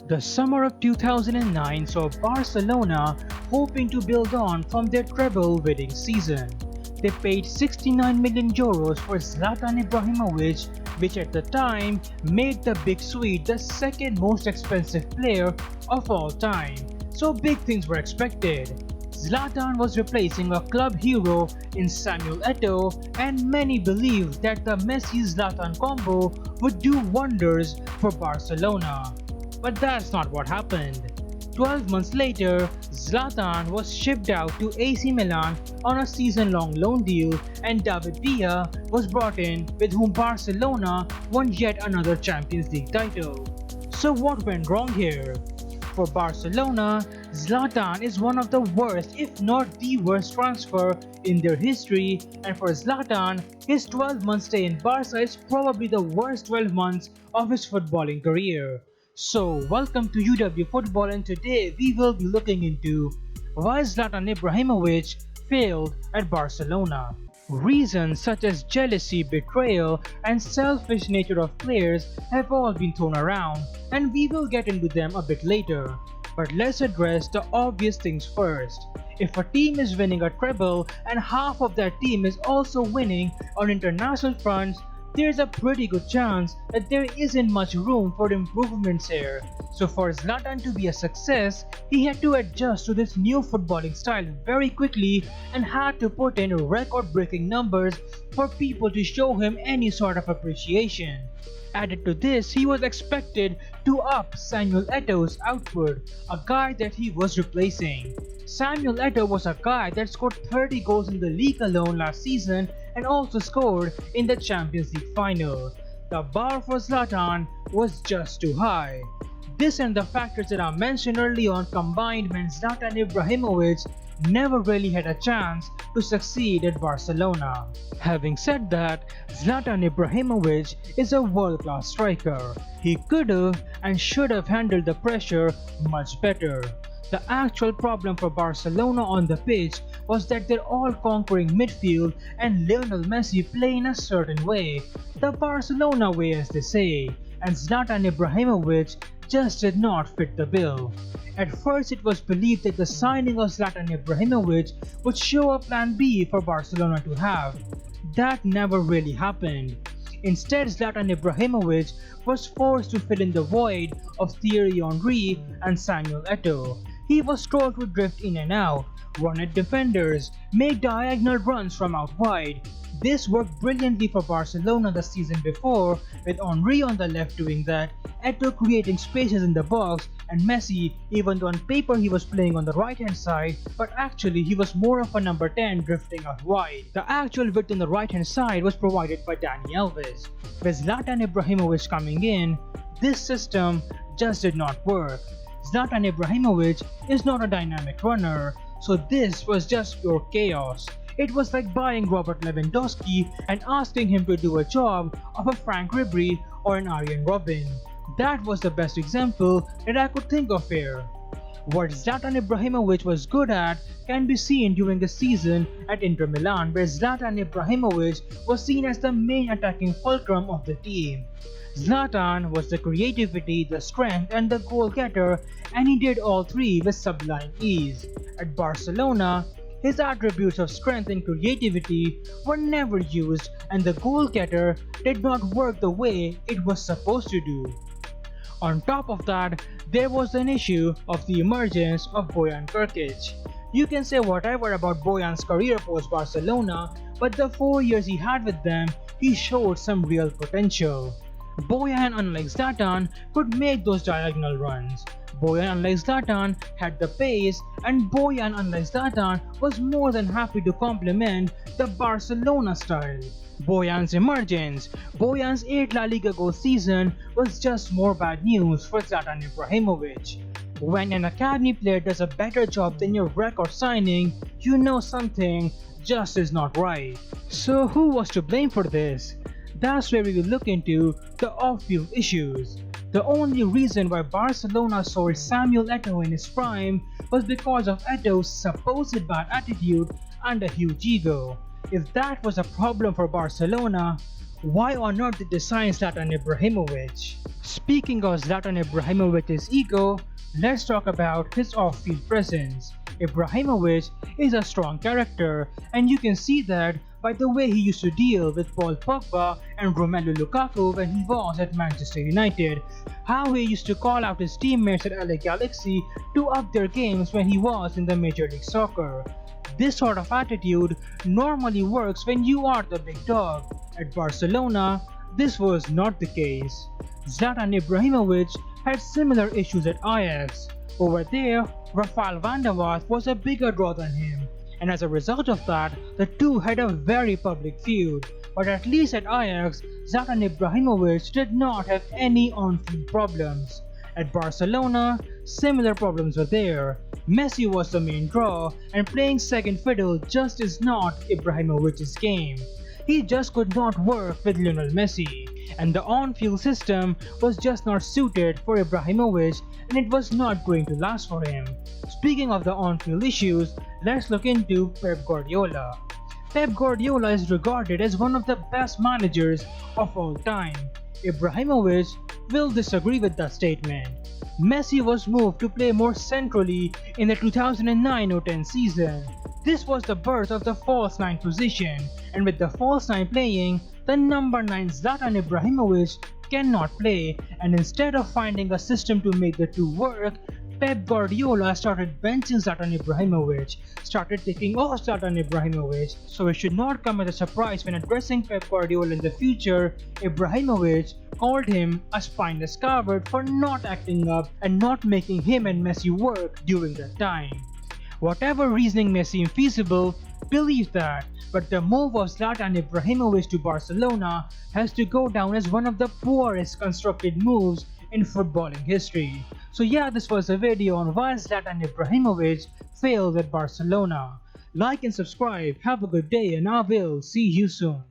The summer of 2009 saw Barcelona hoping to build on from their treble-winning season. They paid 69 million euros for Zlatan Ibrahimovic, which at the time made the Big Swede the second most expensive player of all time. So big things were expected. Zlatan was replacing a club hero in Samuel Eto'o, and many believed that the Messi-Zlatan combo would do wonders for Barcelona. But that's not what happened. 12 months later, Zlatan was shipped out to AC Milan on a season-long loan deal, and David Villa was brought in, with whom Barcelona won yet another Champions League title. So what went wrong here? For Barcelona, Zlatan is one of the worst, if not the worst transfer in their history, and for Zlatan, his 12-month stay in Barca is probably the worst 12 months of his footballing career. So welcome to UW Football, and today we will be looking into why Zlatan Ibrahimovic failed at Barcelona. Reasons such as jealousy, betrayal, and selfish nature of players have all been thrown around, and we will get into them a bit later. But let's address the obvious things first. If a team is winning a treble and half of that team is also winning on international fronts, there's a pretty good chance that there isn't much room for improvements here. So for Zlatan to be a success, he had to adjust to this new footballing style very quickly and had to put in record-breaking numbers for people to show him any sort of appreciation. Added to this, he was expected to up Samuel Eto'o's output, a guy that he was replacing. Samuel Eto'o was a guy that scored 30 goals in the league alone last season and also scored in the Champions League final. The bar for Zlatan was just too high. This and the factors that I mentioned early on combined meant Zlatan Ibrahimovic never really had a chance to succeed at Barcelona. Having said that, Zlatan Ibrahimovic is a world-class striker. He could have and should have handled the pressure much better. The actual problem for Barcelona on the pitch was that their all-conquering midfield and Lionel Messi play in a certain way, the Barcelona way as they say, and Zlatan Ibrahimovic just did not fit the bill. At first it was believed that the signing of Zlatan Ibrahimovic would show a plan B for Barcelona to have. That never really happened. Instead, Zlatan Ibrahimovic was forced to fill in the void of Thierry Henry and Samuel Eto'o. He was told to drift in and out, run at defenders, make diagonal runs from out wide. This worked brilliantly for Barcelona the season before, with Henry on the left doing that, Eto'o creating spaces in the box, and Messi, even though on paper he was playing on the right hand side, but actually he was more of a number 10 drifting out wide. The actual width on the right hand side was provided by Dani Alves. With Zlatan Ibrahimovic coming in, this system just did not work. Zlatan Ibrahimovic is not a dynamic runner, so this was just pure chaos. It was like buying Robert Lewandowski and asking him to do a job of a Frank Ribery or an Arjen Robben. That was the best example that I could think of here. What Zlatan Ibrahimovic was good at can be seen during the season at Inter Milan, where Zlatan Ibrahimovic was seen as the main attacking fulcrum of the team. Zlatan was the creativity, the strength, and the goal getter, and he did all three with sublime ease. At Barcelona, his attributes of strength and creativity were never used, and the goal getter did not work the way it was supposed to do. On top of that, there was an issue of the emergence of Bojan Krkic. You can say whatever about Bojan's career post-Barcelona, but the 4 years he had with them, he showed some real potential. Bojan, unlike Zlatan, could make those diagonal runs. Bojan, unlike Zlatan, had the pace, and Bojan, unlike Zlatan, was more than happy to complement the Barcelona style. Bojan's emergence, Bojan's 8 La Liga goal season was just more bad news for Zlatan Ibrahimovic. When an academy player does a better job than your record signing, you know something just is not right. So who was to blame for this? That's where we will look into the off-field issues. The only reason why Barcelona sold Samuel Eto'o in his prime was because of Eto'o's supposed bad attitude and a huge ego. If that was a problem for Barcelona, Why on earth did they sign Zlatan Ibrahimovic? Speaking of Zlatan Ibrahimovic's ego, let's talk about his off-field presence. Ibrahimovic is a strong character, and you can see that by the way he used to deal with Paul Pogba and Romelu Lukaku when he was at Manchester United, how he used to call out his teammates at LA Galaxy to up their games when he was in the Major League Soccer. This sort of attitude normally works when you are the big dog. At Barcelona, this was not the case. Zlatan Ibrahimovic had similar issues at Ajax. Over there, Rafael van der Vaart was a bigger draw than him, and as a result of that, the two had a very public feud. But at least at Ajax, Zlatan Ibrahimovic did not have any on-field problems. At Barcelona, similar problems were there. Messi was the main draw, and playing second fiddle just is not Ibrahimovic's game. He just could not work with Lionel Messi, and the on-field system was just not suited for Ibrahimovic, and it was not going to last for him. Speaking of the on-field issues, let's look into Pep Guardiola. Pep Guardiola is regarded as one of the best managers of all time. Ibrahimovic will disagree with that statement. Messi was moved to play more centrally in the 2009-10 season. This was the birth of the false 9 position, and with the false 9 playing, the number 9 Zlatan Ibrahimovic cannot play, and instead of finding a system to make the two work, Pep Guardiola started benching Zlatan Ibrahimovic, started taking off Zlatan Ibrahimovic, so it should not come as a surprise when addressing Pep Guardiola in the future, Ibrahimovic called him a spineless coward for not acting up and not making him and Messi work during that time. Whatever reasoning may seem feasible, believe that, but the move of Zlatan Ibrahimovic to Barcelona has to go down as one of the poorest constructed moves in footballing history. So yeah, this was a video on why Zlatan Ibrahimovic failed at Barcelona. Like and subscribe, have a good day, and I will see you soon.